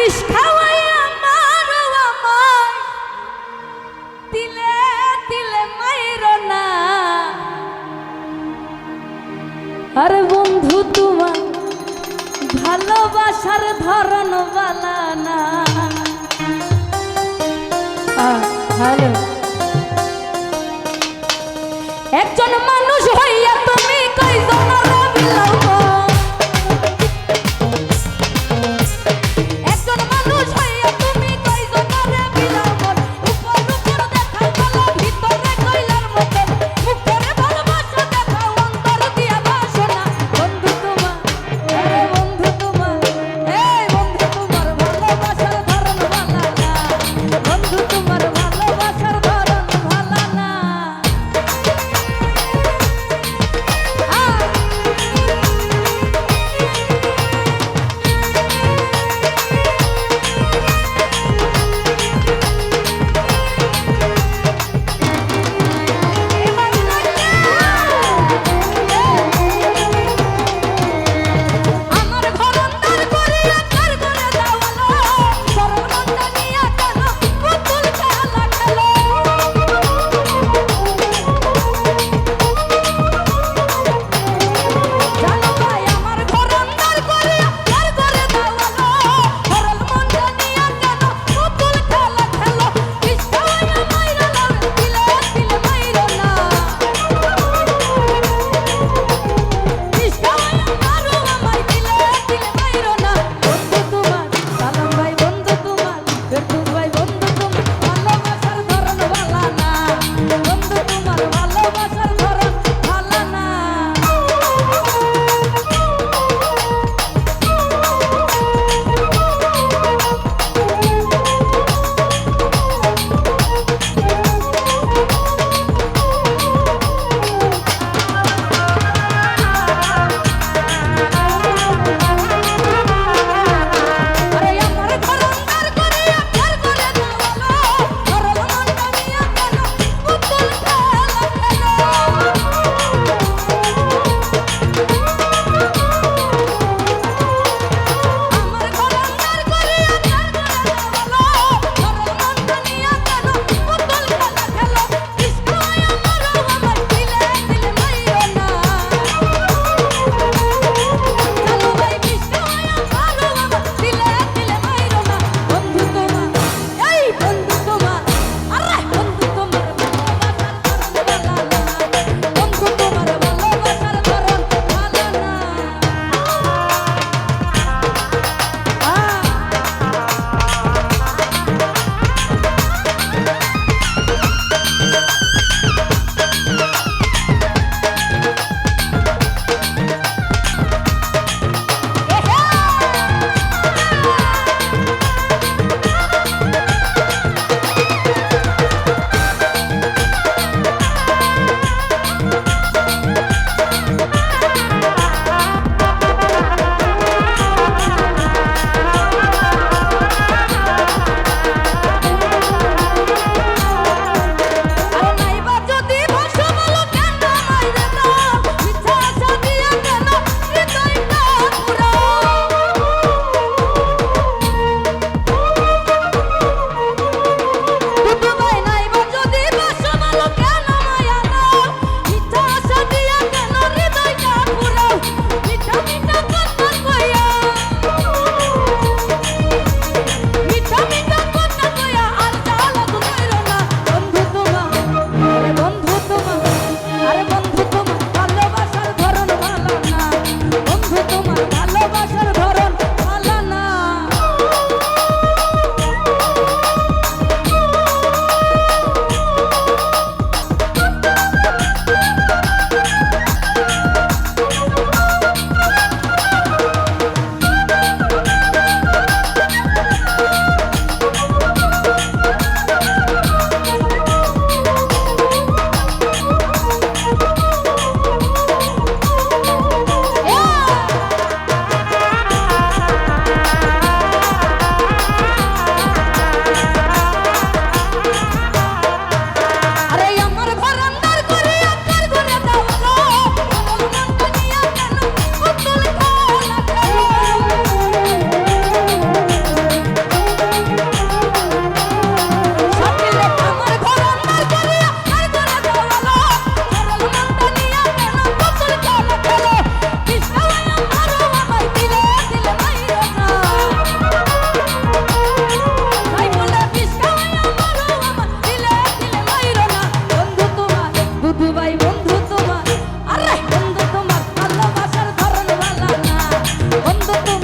বিষ খাওয়াইয়া মারো আমায়, তিলে তিলে মাইরো না। আরে বন্ধু তোমার ভালোবাসার ধরন বালা না। হ্যালো, একজন মানুষ হইয়া তুমি কয়জনের বিলাও গো। একজন মানুষ হইয়া তুমি কয়জনের বিলাও গো। উপর উপর দেখা গেল ভিতরে কইলার মতো, মুখের ভালোবাসা দেখা অন্তর দিয়া বাসনা। বন্ধু তোমার, আরে বন্ধু তোমার, এই বন্ধু তোমার ভালোবাসার ধরন ভালা না। বন্ধু তোমার ভালোবাসার ধরন ভালা না। আমার ঘর অন্তর করিয়া কার করে দাওয়ালো, সরল মনটা নিয়া কেন পুতুল খেলা খেলো। জানো ভাই আমার ঘর অন্তর করিয়া কার করে দাওয়ালো, সরল মনটা নিয়া কেন পুতুল খেলা খেলো। বিষ খাওয়াইয়া মাইরো না, তিলে তিলে মাইরো না। বিষ খাওয়াইয়া মারো আমায়, তিলে তিলে মাইরো না। বন্ধু তোমার, সালাম ভাই বন্ধু তোমার, ফেরদৌস ভাই বন্ধু তোমার ভালোবাসার ধরন ভালা না। বন্ধু তোমার ভালোবাসার ধরন ভালা না। আরে আমার ঘর অন্তর করিয়া কার করে দাওয়ালো, সরল মনটা নিয়া কেন পুতুল খেলা খেলো। বন্ধু তোমার, আরে বন্ধু তোমার ভালোবাসার ধরন ভালো না, বন্ধু তোমার